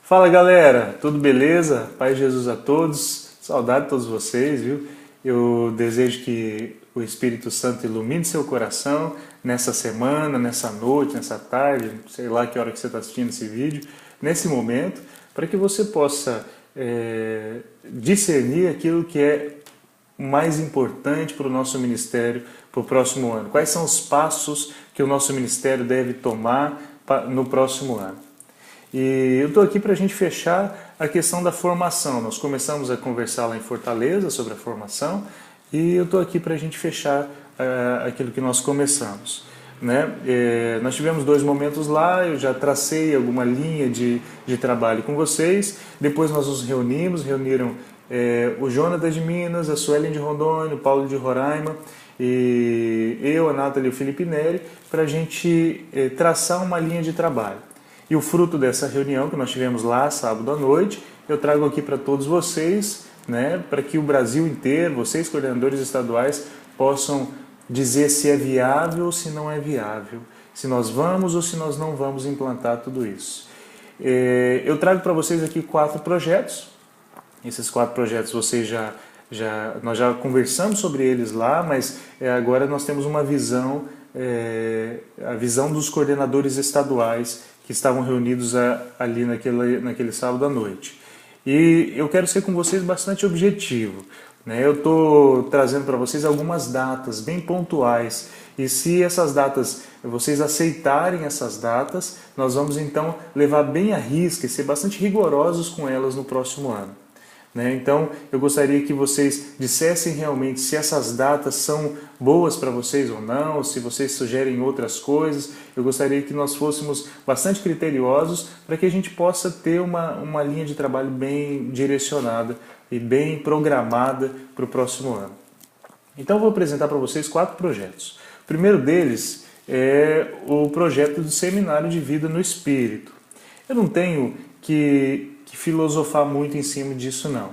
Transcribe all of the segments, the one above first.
Fala galera, tudo beleza? Paz de Jesus a todos, saudade de todos vocês, viu? Eu desejo que o Espírito Santo ilumine seu coração nessa semana, nessa noite, nessa tarde, sei lá que hora que você está assistindo esse vídeo, nesse momento, para que você possa discernir aquilo que é mais importante para o nosso ministério para o próximo ano. Quais são os passos que o nosso ministério deve tomar no próximo ano? E eu estou aqui para a gente fechar a questão da formação. Nós começamos a conversar lá em Fortaleza sobre a formação e eu estou aqui para a gente fechar aquilo que nós começamos. Né? Nós tivemos 2 momentos lá, eu já tracei alguma linha de trabalho com vocês, depois nós nos reuniram o Jonatas de Minas, a Suelen de Rondônia, o Paulo de Roraima, e eu, a Nathalie e o Felipe Neri, para a gente traçar uma linha de trabalho. E o fruto dessa reunião que nós tivemos lá sábado à noite, eu trago aqui para todos vocês, né, para que o Brasil inteiro, vocês coordenadores estaduais, possam dizer se é viável ou se não é viável, se nós vamos ou se nós não vamos implantar tudo isso. Eu trago para vocês aqui 4 projetos. Esses 4 projetos nós já conversamos sobre eles lá, mas agora nós temos uma visão, a visão dos coordenadores estaduais que estavam reunidos ali naquele sábado à noite. E eu quero ser com vocês bastante objetivo. Né? Eu estou trazendo para vocês algumas datas bem pontuais. E se essas datas, vocês aceitarem essas datas, nós vamos então levar bem à risca e ser bastante rigorosos com elas no próximo ano. Né? Então, eu gostaria que vocês dissessem realmente se essas datas são boas para vocês ou não, se vocês sugerem outras coisas. Eu gostaria que nós fôssemos bastante criteriosos para que a gente possa ter uma linha de trabalho bem direcionada e bem programada para o próximo ano. Então, eu vou apresentar para vocês 4 projetos. O primeiro deles é o projeto do Seminário de Vida no Espírito. Eu não tenho que filosofar muito em cima disso não.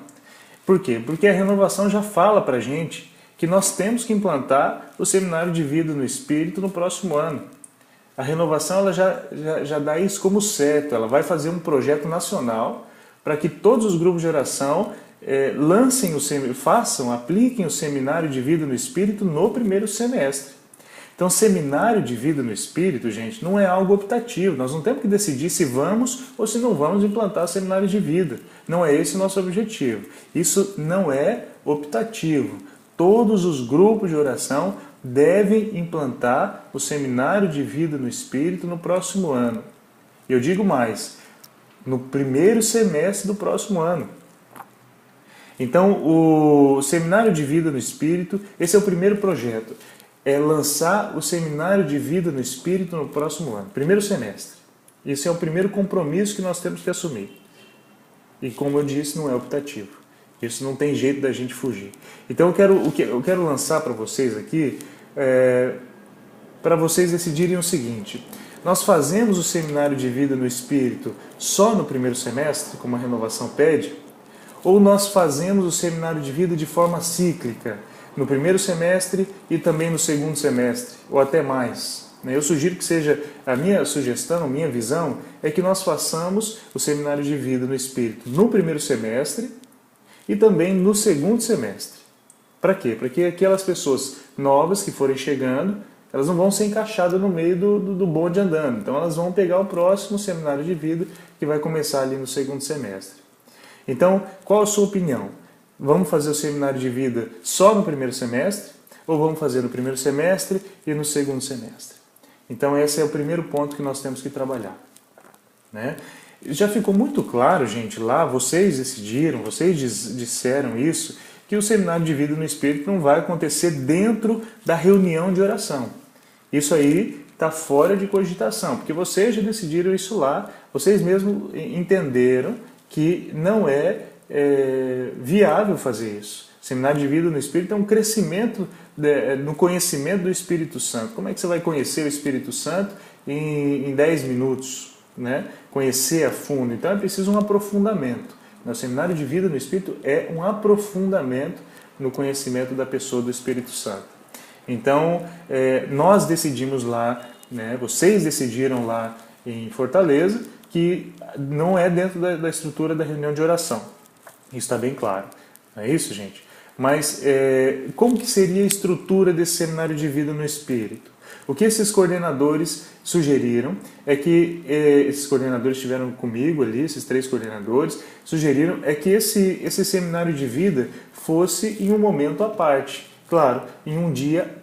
Por quê? Porque a renovação já fala para a gente que nós temos que implantar o Seminário de Vida no Espírito no próximo ano. A renovação ela já dá isso como certo, ela vai fazer um projeto nacional para que todos os grupos de oração apliquem o Seminário de Vida no Espírito no primeiro semestre. Então, Seminário de Vida no Espírito, gente, não é algo optativo. Nós não temos que decidir se vamos ou se não vamos implantar o Seminário de Vida. Não é esse o nosso objetivo. Isso não é optativo. Todos os grupos de oração devem implantar o Seminário de Vida no Espírito no próximo ano. E eu digo mais, no primeiro semestre do próximo ano. Então, o Seminário de Vida no Espírito, esse é o primeiro projeto. É lançar o Seminário de Vida no Espírito no próximo ano, primeiro semestre. Esse é o primeiro compromisso que nós temos que assumir. E como eu disse, não é optativo. Isso não tem jeito da gente fugir. Então eu quero lançar para vocês aqui, para vocês decidirem o seguinte: nós fazemos o Seminário de Vida no Espírito só no primeiro semestre, como a renovação pede, ou nós fazemos o Seminário de Vida de forma cíclica, no primeiro semestre e também no segundo semestre, ou até mais. Eu sugiro que seja, a minha sugestão, a minha visão, é que nós façamos o Seminário de Vida no Espírito no primeiro semestre e também no segundo semestre. Para quê? Para que aquelas pessoas novas que forem chegando, elas não vão ser encaixadas no meio do bonde andando. Então elas vão pegar o próximo Seminário de Vida que vai começar ali no segundo semestre. Então, qual a sua opinião? Vamos fazer o Seminário de Vida só no primeiro semestre? Ou vamos fazer no primeiro semestre e no segundo semestre? Então esse é o primeiro ponto que nós temos que trabalhar. Né? Já ficou muito claro, gente, lá vocês decidiram, vocês disseram isso, que o Seminário de Vida no Espírito não vai acontecer dentro da reunião de oração. Isso aí está fora de cogitação, porque vocês já decidiram isso lá, vocês mesmos entenderam que não é viável fazer isso. Seminário de Vida no Espírito é um crescimento no conhecimento do Espírito Santo. Como é que você vai conhecer o Espírito Santo em 10 minutos? Né? Conhecer a fundo. Então é preciso um aprofundamento. O Seminário de Vida no Espírito é um aprofundamento no conhecimento da pessoa do Espírito Santo. Então nós decidimos lá, né, vocês decidiram lá em Fortaleza, que não é dentro da estrutura da reunião de oração. Isso está bem claro. Não é isso, gente? Mas como que seria a estrutura desse seminário de vida no Espírito? O que esses coordenadores sugeriram é que, esses coordenadores estiveram comigo ali, esses 3 coordenadores, sugeriram é que esse seminário de vida fosse em um momento à parte. Claro, em um dia,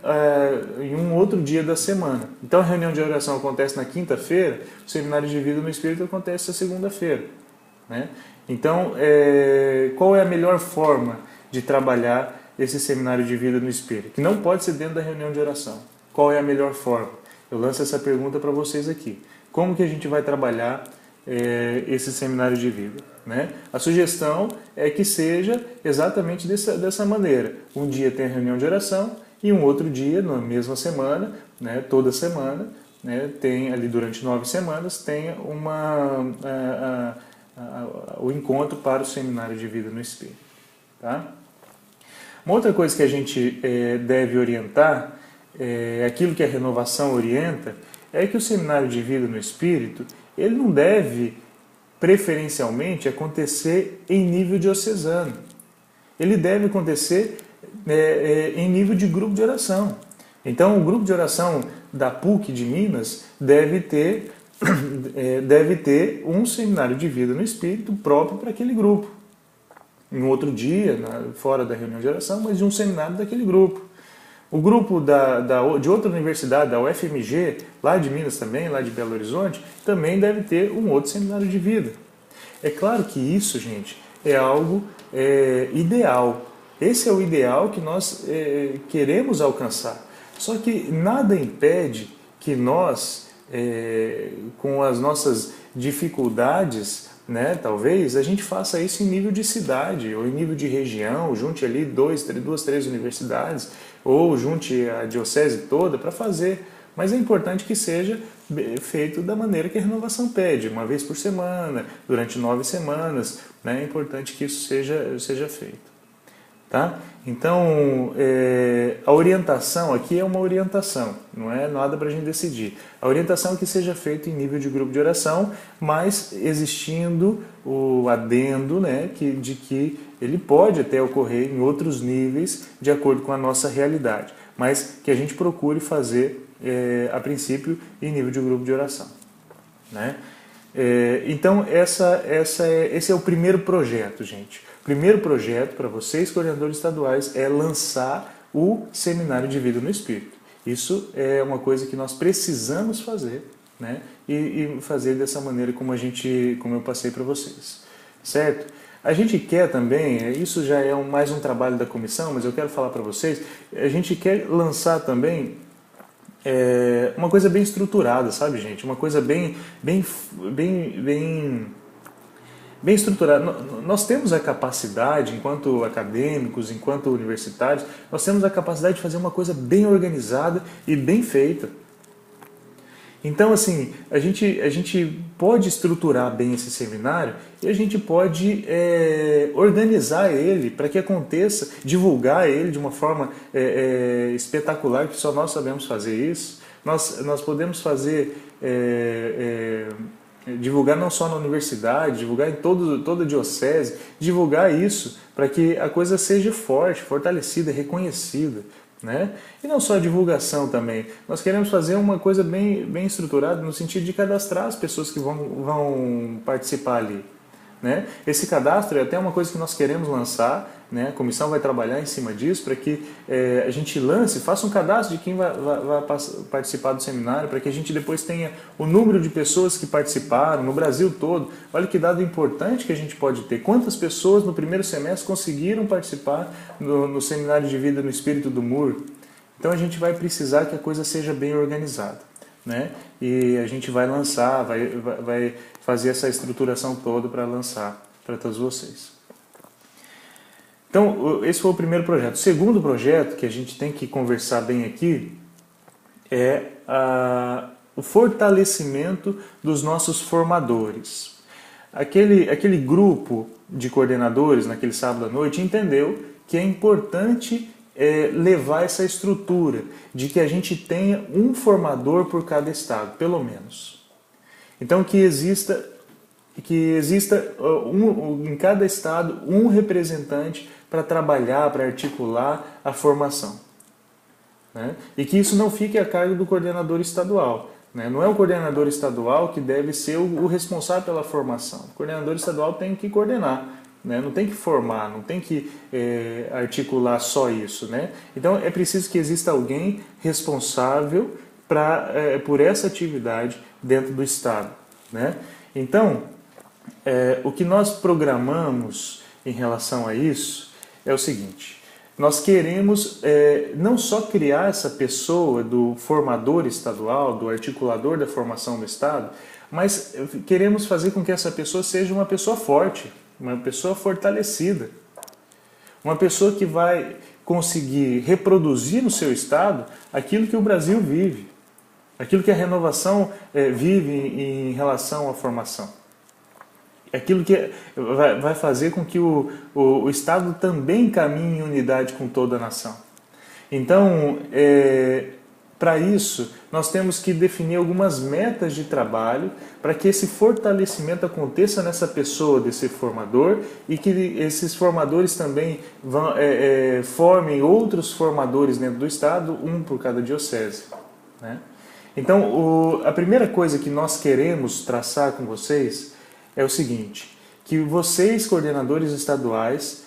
em um outro dia da semana. Então a reunião de oração acontece na quinta-feira, o seminário de vida no Espírito acontece na segunda-feira. Né? Então, qual é a melhor forma de trabalhar esse seminário de vida no Espírito? Que não pode ser dentro da reunião de oração. Qual é a melhor forma? Eu lanço essa pergunta para vocês aqui. Como que a gente vai trabalhar esse seminário de vida? Né? A sugestão é que seja exatamente dessa maneira. Um dia tem a reunião de oração e um outro dia, na mesma semana, né, toda semana, né, tem ali durante 9 semanas, tem o encontro para o seminário de vida no Espírito. Tá? Uma outra coisa que a gente deve orientar, aquilo que a renovação orienta, é que o seminário de vida no Espírito, ele não deve preferencialmente acontecer em nível diocesano. Ele deve acontecer em nível de grupo de oração. Então, o grupo de oração da PUC de Minas deve ter um seminário de vida no Espírito próprio para aquele grupo. Em outro dia, fora da reunião de oração, mas de um seminário daquele grupo. O grupo de outra universidade, da UFMG, lá de Minas também, lá de Belo Horizonte, também deve ter um outro seminário de vida. É claro que isso, gente, é algo ideal. Esse é o ideal que nós queremos alcançar. Só que nada impede que nós, com as nossas dificuldades, né, talvez, a gente faça isso em nível de cidade ou em nível de região, junte ali 2, 3 universidades, ou junte a diocese toda para fazer. Mas é importante que seja feito da maneira que a renovação pede, uma vez por semana, durante 9 semanas, né? É importante que isso seja feito. Tá? Então, a orientação aqui é uma orientação, não é nada para a gente decidir. A orientação é que seja feito em nível de grupo de oração, mas existindo o adendo, né, de que ele pode até ocorrer em outros níveis de acordo com a nossa realidade, mas que a gente procure fazer, a princípio, em nível de grupo de oração. Né? Então, esse é o primeiro projeto, gente. O primeiro projeto para vocês, coordenadores estaduais, é lançar o Seminário de Vida no Espírito. Isso é uma coisa que nós precisamos fazer, né? E fazer dessa maneira como eu passei para vocês. Certo? A gente quer também, isso já é mais um trabalho da comissão, mas eu quero falar para vocês, a gente quer lançar também uma coisa bem estruturada, sabe, gente? Uma coisa bem estruturada. Nós temos a capacidade, enquanto acadêmicos, enquanto universitários, nós temos a capacidade de fazer uma coisa bem organizada e bem feita. Então, assim, a gente pode estruturar bem esse seminário e a gente pode organizar ele para que aconteça, divulgar ele de uma forma espetacular, que só nós sabemos fazer isso. Nós podemos fazer... divulgar não só na universidade, divulgar em toda a diocese, divulgar isso para que a coisa seja forte, fortalecida, reconhecida. Né? E não só a divulgação também, nós queremos fazer uma coisa bem estruturada no sentido de cadastrar as pessoas que vão participar ali. Né? Esse cadastro é até uma coisa que nós queremos lançar, né? A comissão vai trabalhar em cima disso para que a gente faça um cadastro de quem vai participar do seminário, para que a gente depois tenha o número de pessoas que participaram no Brasil todo. Olha que dado importante que a gente pode ter. Quantas pessoas no primeiro semestre conseguiram participar no Seminário de Vida no Espírito do MUR? Então a gente vai precisar que a coisa seja bem organizada. Né? E a gente vai lançar, vai fazer essa estruturação toda para lançar para todos vocês. Então, esse foi o primeiro projeto. O segundo projeto que a gente tem que conversar bem aqui é o fortalecimento dos nossos formadores. Aquele grupo de coordenadores, naquele sábado à noite, entendeu que é importante levar essa estrutura de que a gente tenha um formador por cada estado, pelo menos. Então, que exista que exista em cada estado um representante para trabalhar, para articular a formação, né? E que isso não fique a cargo do coordenador estadual, né? Não é o coordenador estadual que deve ser o responsável pela formação. O coordenador estadual tem que coordenar, né? Não tem que formar, não tem que articular só isso, né? Então é preciso que exista alguém responsável por essa atividade dentro do estado, né? Então, o que nós programamos em relação a isso é o seguinte: nós queremos não só criar essa pessoa do formador estadual, do articulador da formação do Estado, mas queremos fazer com que essa pessoa seja uma pessoa forte, uma pessoa fortalecida, uma pessoa que vai conseguir reproduzir no seu Estado aquilo que o Brasil vive, aquilo que a renovação vive em relação à formação. Aquilo que vai fazer com que o Estado também caminhe em unidade com toda a nação. Então, para isso, nós temos que definir algumas metas de trabalho para que esse fortalecimento aconteça nessa pessoa desse formador e que esses formadores também formem outros formadores dentro do Estado, um por cada diocese, né? Então, a primeira coisa que nós queremos traçar com vocês é o seguinte: que vocês, coordenadores estaduais,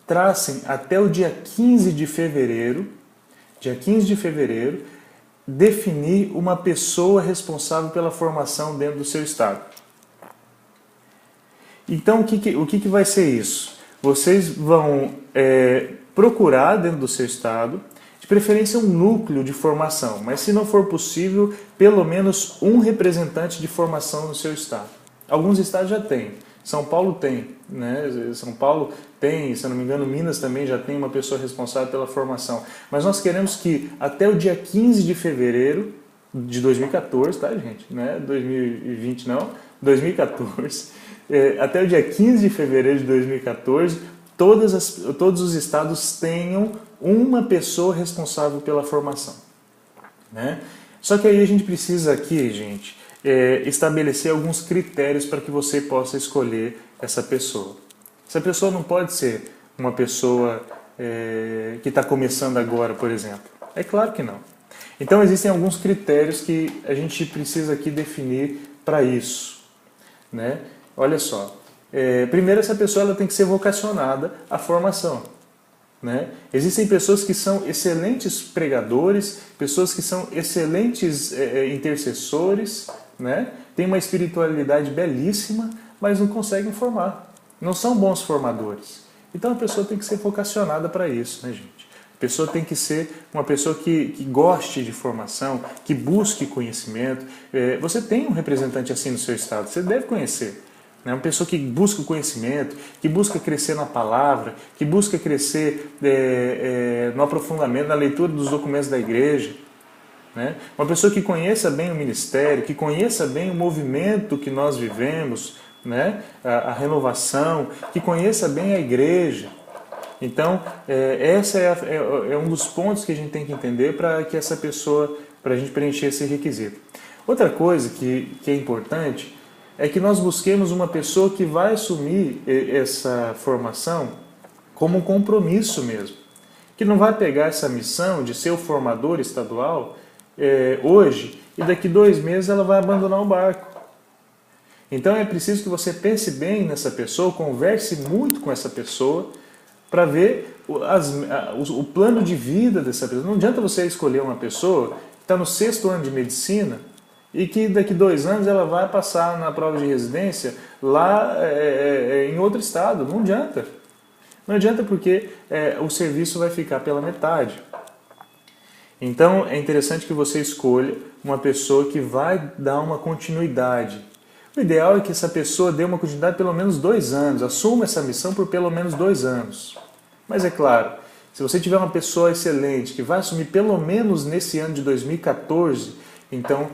tracem até o dia 15 de fevereiro, definir uma pessoa responsável pela formação dentro do seu estado. Então, o que vai ser isso? Vocês vão procurar dentro do seu estado, de preferência um núcleo de formação, mas se não for possível, pelo menos um representante de formação no seu estado. Alguns estados já têm. São Paulo tem, né? São Paulo tem, se eu não me engano, Minas também já tem uma pessoa responsável pela formação. Mas nós queremos que até o dia 15 de fevereiro de 2014, tá, gente? Não é 2020 não, 2014. Até o dia 15 de fevereiro de 2014, todos os estados tenham uma pessoa responsável pela formação, né? Só que aí a gente precisa aqui, gente, estabelecer alguns critérios para que você possa escolher essa pessoa. Essa pessoa não pode ser uma pessoa que está começando agora, por exemplo. É claro que não. Então existem alguns critérios que a gente precisa aqui definir para isso, né? Olha só. Primeiro, essa pessoa ela tem que ser vocacionada à formação, né? Existem pessoas que são excelentes pregadores, pessoas que são excelentes intercessores, né? Tem uma espiritualidade belíssima, mas não conseguem formar. Não são bons formadores. Então a pessoa tem que ser vocacionada para isso, né, gente? A pessoa tem que ser uma pessoa que goste de formação, que busque conhecimento. Você tem um representante assim no seu estado, você deve conhecer. Uma pessoa que busca o conhecimento, que busca crescer na palavra, que busca crescer no aprofundamento, na leitura dos documentos da igreja, né? Uma pessoa que conheça bem o ministério, que conheça bem o movimento que nós vivemos, né? A renovação, que conheça bem a igreja. Então, esse é um dos pontos que a gente tem que entender para que essa pessoa, para a gente preencher esse requisito. Outra coisa que é importante é que nós busquemos uma pessoa que vai assumir essa formação como um compromisso mesmo. Que não vai pegar essa missão de ser o formador estadual hoje e daqui 2 meses ela vai abandonar o barco. Então é preciso que você pense bem nessa pessoa, converse muito com essa pessoa para ver o plano de vida dessa pessoa. Não adianta você escolher uma pessoa que está no 6º ano de medicina e que daqui 2 anos ela vai passar na prova de residência lá em outro estado. Não adianta. Não adianta porque o serviço vai ficar pela metade. Então é interessante que você escolha uma pessoa que vai dar uma continuidade. O ideal é que essa pessoa dê uma continuidade de pelo menos 2 anos, assuma essa missão por pelo menos 2 anos. Mas é claro, se você tiver uma pessoa excelente que vai assumir pelo menos nesse ano de 2014, então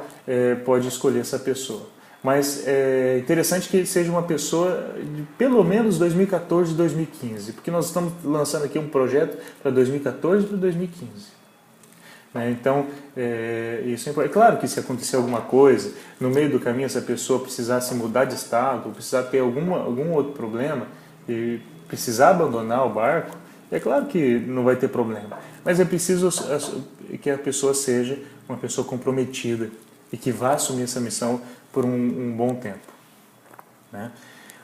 pode escolher essa pessoa. Mas é interessante que seja uma pessoa de pelo menos 2014 e 2015, porque nós estamos lançando aqui um projeto para 2014 e para 2015. né? Então, isso é importante. É claro que se acontecer alguma coisa, no meio do caminho, se a pessoa precisar se mudar de estado, ou precisar ter algum outro problema, e precisar abandonar o barco, é claro que não vai ter problema. Mas é preciso que a pessoa seja uma pessoa comprometida e que vá assumir essa missão por um bom tempo, né?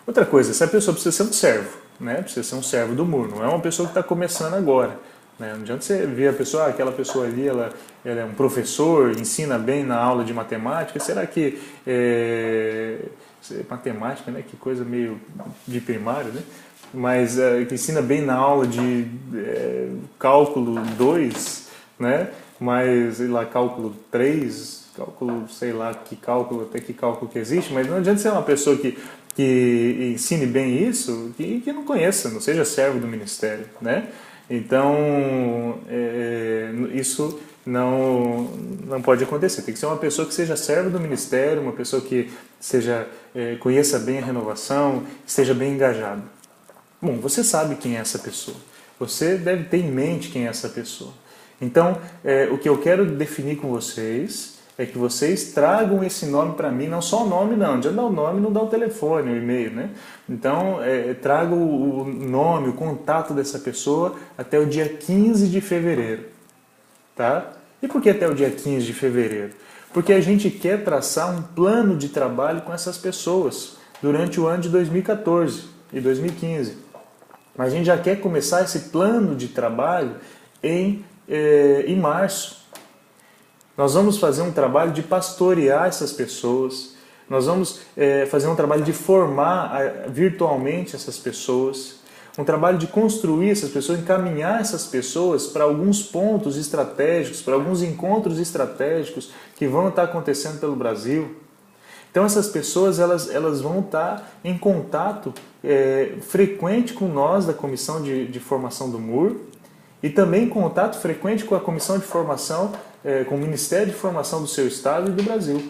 Outra coisa, essa pessoa precisa ser um servo, né? Precisa ser um servo do MUR, não é uma pessoa que está começando agora, né? Não adianta você ver a pessoa, aquela pessoa ali, ela é um professor, ensina bem na aula de matemática, será que matemática, né? Que coisa meio de primário, né? Mas que ensina bem na aula de cálculo 2, né? Mas, sei lá, cálculo 3, cálculo, sei lá, até que cálculo que existe, mas não adianta ser uma pessoa que ensine bem isso, que não conheça, não seja servo do ministério, né? Então, isso não pode acontecer. Tem que ser uma pessoa que seja servo do ministério, uma pessoa que conheça bem a renovação, esteja bem engajado. Bom, você sabe quem é essa pessoa. Você deve ter em mente quem é essa pessoa. Então, o que eu quero definir com vocês é que vocês tragam esse nome para mim, não só o nome, não. Já dá o nome, não dá o telefone, o e-mail, né? Então, traga o nome, o contato dessa pessoa até o dia 15 de fevereiro, tá? E por que até o dia 15 de fevereiro? Porque a gente quer traçar um plano de trabalho com essas pessoas durante o ano de 2014 e 2015. Mas a gente já quer começar esse plano de trabalho em março. Nós vamos fazer um trabalho de pastorear essas pessoas, nós vamos fazer um trabalho de formar virtualmente essas pessoas, um trabalho de construir essas pessoas, encaminhar essas pessoas para alguns pontos estratégicos, para alguns encontros estratégicos que vão estar acontecendo pelo Brasil. Então essas pessoas elas vão estar em contato frequente com nós da Comissão de Formação do MUR e também em contato frequente com a Comissão de Formação, com o Ministério de Formação do seu estado e do Brasil.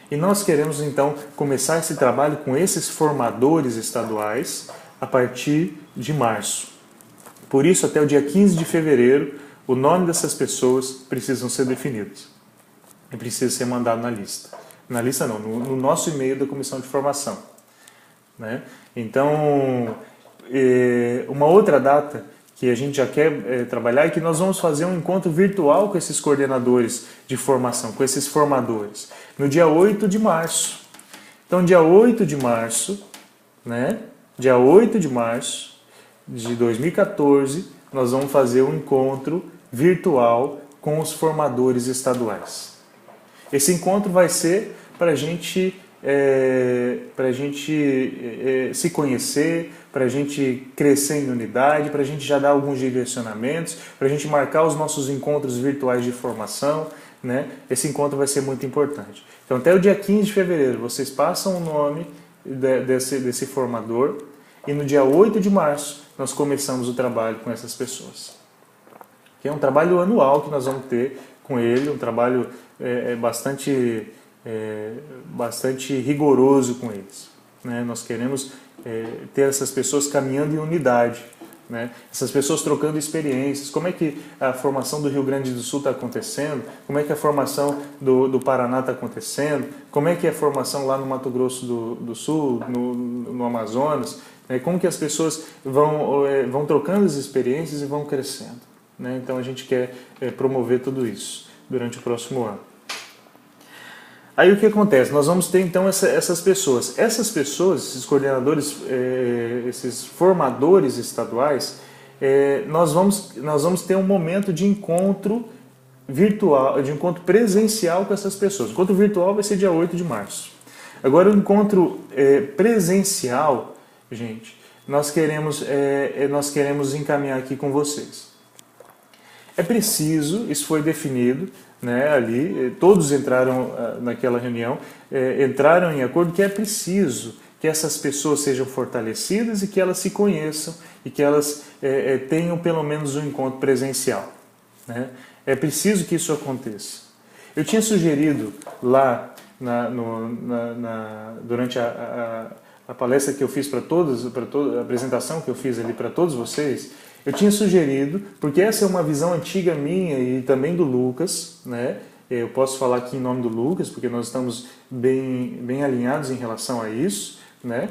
E nós queremos então começar esse trabalho com esses formadores estaduais a partir de março. Por isso, até o dia 15 de fevereiro, o nome dessas pessoas precisam ser definidos e precisa ser mandado na lista. Na lista não, no nosso e-mail da Comissão de Formação, né? Então, uma outra data que a gente já quer trabalhar é que nós vamos fazer um encontro virtual com esses coordenadores de formação, com esses formadores, no dia 8 de março. Então, dia 8 de março, né? Dia 8 de março de 2014, nós vamos fazer um encontro virtual com os formadores estaduais. Esse encontro vai ser para a gente se conhecer, para a gente crescer em unidade, para a gente já dar alguns direcionamentos, para a gente marcar os nossos encontros virtuais de formação, né? Esse encontro vai ser muito importante. Então, até o dia 15 de fevereiro, vocês passam o nome desse formador e no dia 8 de março nós começamos o trabalho com essas pessoas. Que é um trabalho anual que nós vamos ter com ele, um trabalho bastante rigoroso com eles, né? Nós queremos ter essas pessoas caminhando em unidade, né? Essas pessoas trocando experiências, como é que a formação do Rio Grande do Sul está acontecendo, como é que a formação do Paraná está acontecendo, como é que é a formação lá no Mato Grosso do Sul, no Amazonas, né? Como que as pessoas vão trocando as experiências e vão crescendo, né? Então a gente quer promover tudo isso durante o próximo ano. Aí o que acontece? Nós vamos ter então essas pessoas, esses coordenadores, esses formadores estaduais, nós vamos ter um momento de encontro virtual, de encontro presencial com essas pessoas. O encontro virtual vai ser dia 8 de março. Agora o encontro presencial, gente, nós queremos encaminhar aqui com vocês. É preciso, isso foi definido, né, ali, todos entraram naquela reunião, entraram em acordo que é preciso que essas pessoas sejam fortalecidas e que elas se conheçam e que elas tenham pelo menos um encontro presencial, né? É preciso que isso aconteça. Eu tinha sugerido lá durante a palestra que eu fiz para todos, a apresentação que eu fiz ali para todos vocês, Eu tinha sugerido, porque essa é uma visão antiga minha e também do Lucas, né? Eu posso falar aqui em nome do Lucas, porque nós estamos bem alinhados em relação a isso, né?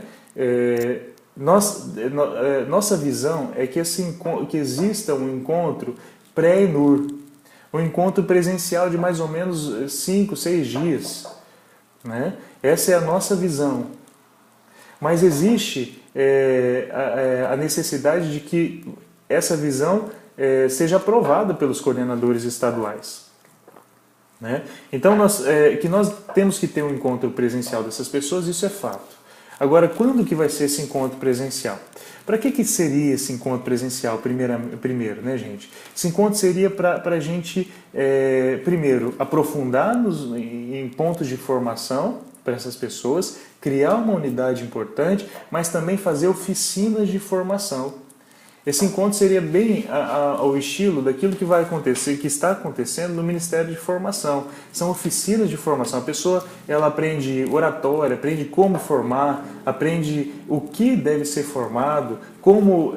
Nossa visão é que exista um encontro pré-ENUR, um encontro presencial de mais ou menos 5, 6 dias, né? Essa é a nossa visão. Mas existe a necessidade de que essa visão seja aprovada pelos coordenadores estaduais, né? Então, nós temos que ter um encontro presencial dessas pessoas, isso é fato. Agora, quando que vai ser esse encontro presencial? Para que seria esse encontro presencial, primeiro, né, gente? Esse encontro seria para a gente, primeiro, aprofundar em pontos de formação para essas pessoas, criar uma unidade importante, mas também fazer oficinas de formação. Esse encontro seria bem ao estilo daquilo que vai acontecer, que está acontecendo no Ministério de Formação. São oficinas de formação. A pessoa ela aprende oratória, aprende como formar, aprende o que deve ser formado, como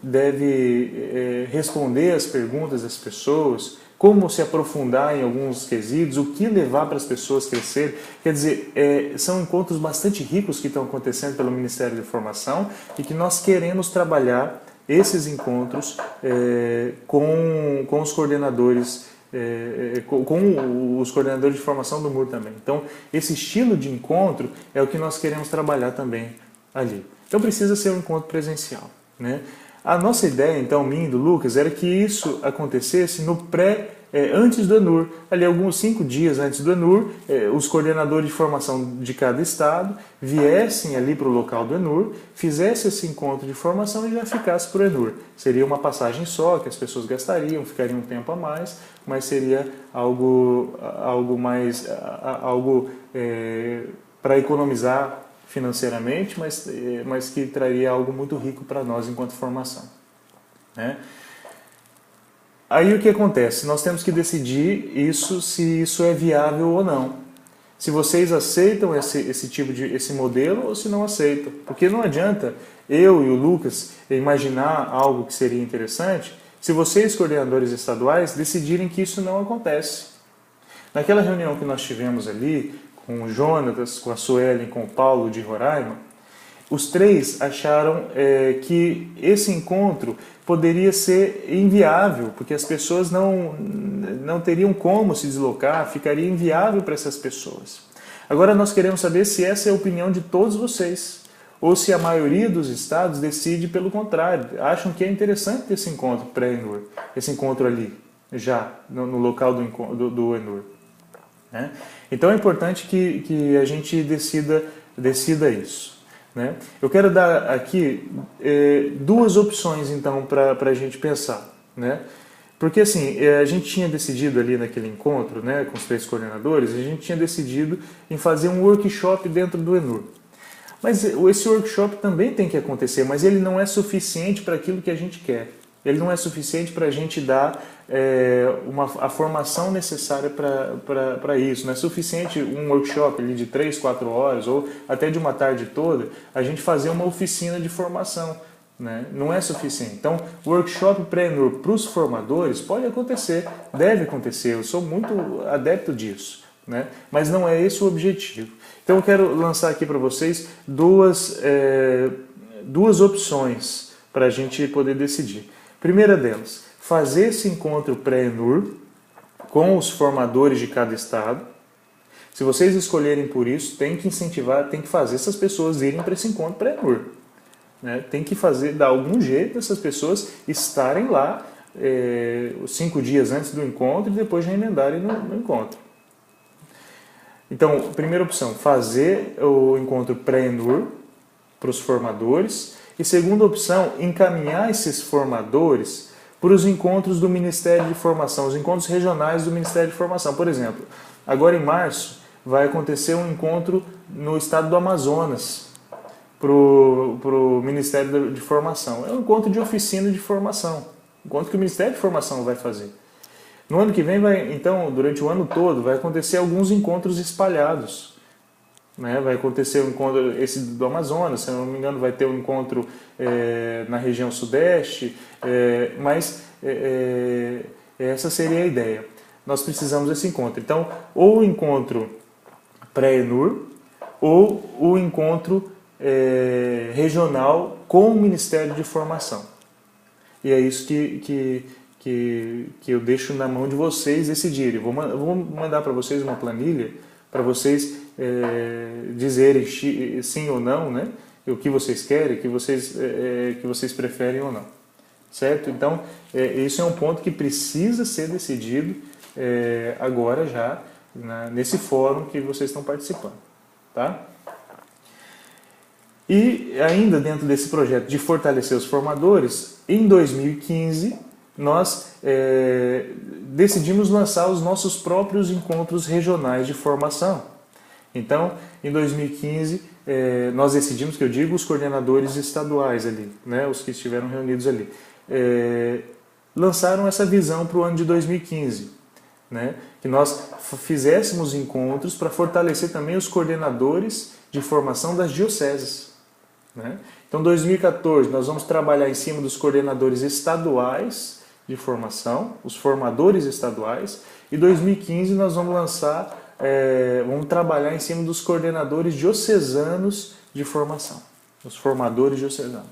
deve responder às perguntas das pessoas, como se aprofundar em alguns quesitos, o que levar para as pessoas crescerem. Quer dizer, são encontros bastante ricos que estão acontecendo pelo Ministério da Formação e que nós queremos trabalhar esses encontros com os coordenadores, com os coordenadores de formação do MUR também. Então, esse estilo de encontro é o que nós queremos trabalhar também ali. Então, precisa ser um encontro presencial, né? A nossa ideia, então, minha e do Lucas, era que isso acontecesse antes do ENUR. Ali, alguns 5 dias antes do ENUR, os coordenadores de formação de cada estado viessem ali para o local do ENUR, fizessem esse encontro de formação e já ficasse para o ENUR. Seria uma passagem só, que as pessoas gastariam, ficariam um tempo a mais, mas seria algo para economizar financeiramente, mas que traria algo muito rico para nós enquanto formação, né? Aí o que acontece? Nós temos que decidir se isso é viável ou não. Se vocês aceitam esse modelo ou se não aceitam. Porque não adianta eu e o Lucas imaginar algo que seria interessante se vocês, coordenadores estaduais, decidirem que isso não acontece. Naquela reunião que nós tivemos ali, com o Jonatas, com a Suelen, com o Paulo de Roraima, os 3 acharam que esse encontro poderia ser inviável, porque as pessoas não teriam como se deslocar, ficaria inviável para essas pessoas. Agora nós queremos saber se essa é a opinião de todos vocês, ou se a maioria dos estados decide pelo contrário, acham que é interessante esse encontro pré-ENUR, esse encontro ali, já no local do ENUR, né? Então é importante que a gente decida isso, né? Eu quero dar aqui 2 opções então para a gente pensar, né? Porque assim, a gente tinha decidido ali naquele encontro, né, com os 3 coordenadores, a gente tinha decidido em fazer um workshop dentro do ENUR. Mas esse workshop também tem que acontecer, mas ele não é suficiente para aquilo que a gente quer. Ele não é suficiente para a gente dar a formação necessária para isso. Não é suficiente um workshop ali de 3, 4 horas ou até de uma tarde toda a gente fazer uma oficina de formação, né? Não é suficiente. Então, o workshop pré-ENUR para os formadores pode acontecer, deve acontecer. Eu sou muito adepto disso, né? Mas não é esse o objetivo. Então, eu quero lançar aqui para vocês duas opções para a gente poder decidir. Primeira delas, fazer esse encontro pré-ENUR com os formadores de cada estado. Se vocês escolherem por isso, tem que incentivar, tem que fazer essas pessoas irem para esse encontro pré-ENUR, né? Tem que dar algum jeito dessas pessoas estarem lá 5 dias antes do encontro e depois já emendarem no encontro. Então, primeira opção, fazer o encontro pré-ENUR para os formadores. E segunda opção, encaminhar esses formadores para os encontros do Ministério de Formação, os encontros regionais do Ministério de Formação. Por exemplo, agora em março vai acontecer um encontro no estado do Amazonas para o Ministério de Formação. É um encontro de oficina de formação, um encontro que o Ministério de Formação vai fazer. No ano que vem, então, durante o ano todo, vai acontecer alguns encontros espalhados. né? Vai acontecer um encontro, esse do Amazonas, se eu não me engano, vai ter um encontro na região sudeste, mas essa seria a ideia. Nós precisamos desse encontro. Então, ou o encontro pré-ENUR, ou o encontro regional com o Ministério de Formação. E é isso que eu deixo na mão de vocês decidirem. Vou mandar para vocês uma planilha para vocês dizerem sim ou não, né? O que vocês querem, que vocês preferem ou não. Certo? Então, isso é um ponto que precisa ser decidido agora já, nesse fórum que vocês estão participando. Tá? E ainda dentro desse projeto de fortalecer os formadores, em 2015 nós decidimos lançar os nossos próprios encontros regionais de formação. Então, em 2015, nós decidimos, que eu digo, os coordenadores estaduais ali, né, os que estiveram reunidos ali, lançaram essa visão para o ano de 2015, né, que nós fizéssemos encontros para fortalecer também os coordenadores de formação das dioceses. Né? Então, em 2014, nós vamos trabalhar em cima dos coordenadores estaduais de formação, os formadores estaduais, e 2015 nós vamos vamos trabalhar em cima dos coordenadores diocesanos de formação, os formadores diocesanos.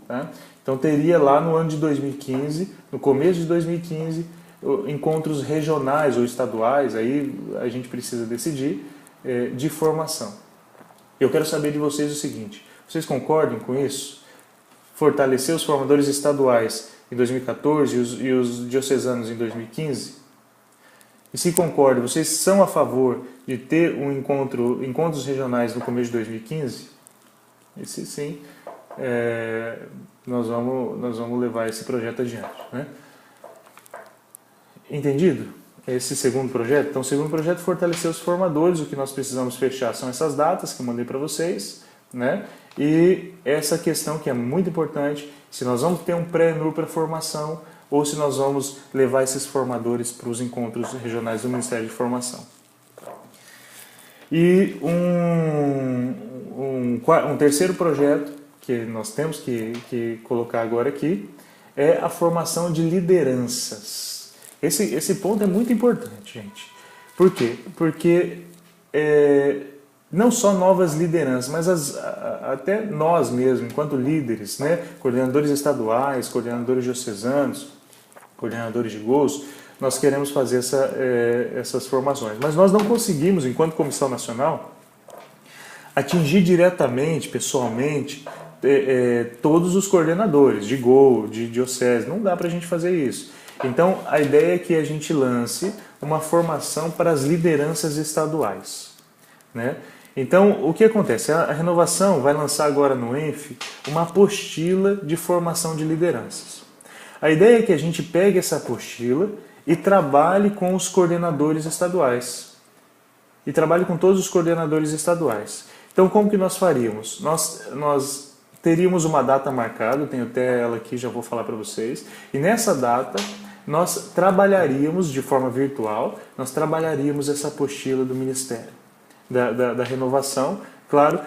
Tá? Então teria lá no ano de 2015, no começo de 2015, encontros regionais ou estaduais, aí a gente precisa decidir, de formação. Eu quero saber de vocês o seguinte, vocês concordam com isso? Fortalecer os formadores estaduais em 2014 e os diocesanos em 2015? E se concordam, vocês são a favor de ter encontros regionais no começo de 2015? E se sim, nós vamos levar esse projeto adiante. Né? Entendido? Esse segundo projeto? Então, o segundo projeto é fortalecer os formadores. O que nós precisamos fechar são essas datas que eu mandei para vocês. Né? E essa questão que é muito importante, se nós vamos ter um pré-ENUR para formação ou se nós vamos levar esses formadores para os encontros regionais do Ministério de Formação. E um terceiro projeto que nós temos que colocar agora aqui é a formação de lideranças. Esse ponto é muito importante, gente. Por quê? Porque não só novas lideranças, mas até nós mesmos, enquanto líderes, né? Coordenadores estaduais, coordenadores diocesanos, coordenadores de gols, nós queremos fazer essas formações. Mas nós não conseguimos, enquanto Comissão Nacional, atingir diretamente, pessoalmente, todos os coordenadores de gol, de diocese. Não dá para a gente fazer isso. Então, a ideia é que a gente lance uma formação para as lideranças estaduais. Né? Então, o que acontece? A Renovação vai lançar agora no ENF uma apostila de formação de lideranças. A ideia é que a gente pegue essa apostila e trabalhe com os coordenadores estaduais. E trabalhe com todos os coordenadores estaduais. Então, como que nós faríamos? Nós teríamos uma data marcada, eu tenho até ela aqui, já vou falar para vocês. E nessa data, nós trabalharíamos de forma virtual, nós trabalharíamos essa apostila do Ministério, da Renovação, claro,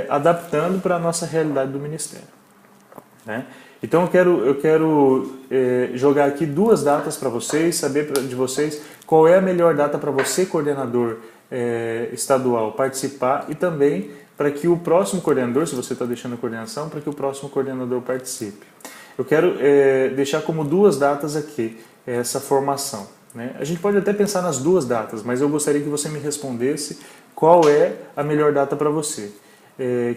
adaptando para a nossa realidade do Ministério. Né? Então eu quero jogar aqui duas datas para vocês, saber de vocês qual é a melhor data para você, coordenador estadual, participar e também para que o próximo coordenador, se você está deixando a coordenação, para que o próximo coordenador participe. Eu quero deixar como duas datas aqui essa formação. Né? A gente pode até pensar nas duas datas, mas eu gostaria que você me respondesse qual é a melhor data para você.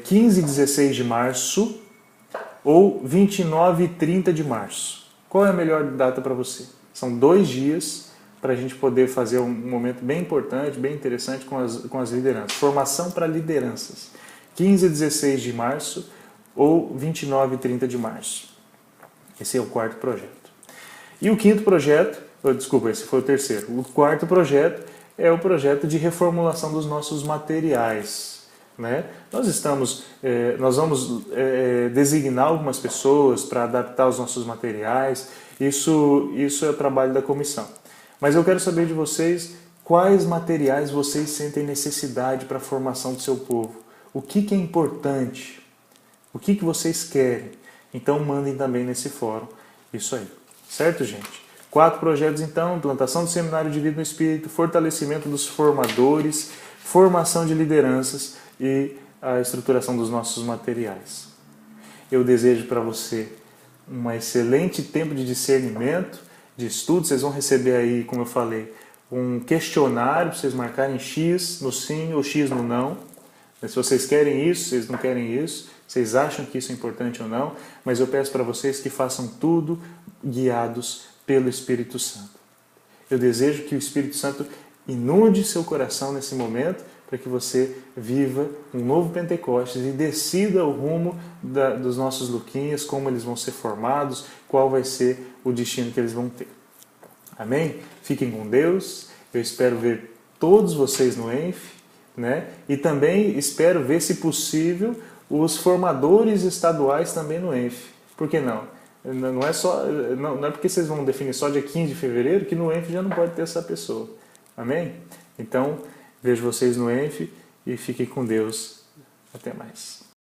15 e 16 de março ou 29 e 30 de março. Qual é a melhor data para você? São 2 dias para a gente poder fazer um momento bem importante, bem interessante com as lideranças. Formação para lideranças. 15 e 16 de março ou 29 e 30 de março. Esse é o quarto projeto. E o quinto projeto, desculpa, esse foi o terceiro. O quarto projeto é o projeto de reformulação dos nossos materiais. Né? Nós vamos designar algumas pessoas para adaptar os nossos materiais. Isso é o trabalho da comissão. Mas eu quero saber de vocês Quais materiais vocês sentem necessidade para a formação do seu povo? O que é importante? O que vocês querem? Então mandem também nesse fórum isso aí. Certo, gente? 4 projetos então: implantação do Seminário de Vida no Espírito, fortalecimento dos formadores, formação de lideranças e a estruturação dos nossos materiais. Eu desejo para você um excelente tempo de discernimento, de estudo. Vocês vão receber aí, como eu falei, um questionário para vocês marcarem X no sim ou X no não. Se vocês querem isso, vocês não querem isso, vocês acham que isso é importante ou não, mas eu peço para vocês que façam tudo guiados pelo Espírito Santo. Eu desejo que o Espírito Santo inunde seu coração nesse momento, para que você viva um novo Pentecostes e decida o rumo dos nossos Luquinhas, como eles vão ser formados, qual vai ser o destino que eles vão ter. Amém? Fiquem com Deus. Eu espero ver todos vocês no ENF, né? E também espero ver, se possível, os formadores estaduais também no ENF. Por que não? Não é porque vocês vão definir só dia 15 de fevereiro que no ENF já não pode ter essa pessoa. Amém? Então, vejo vocês no ENF e fiquem com Deus. Até mais.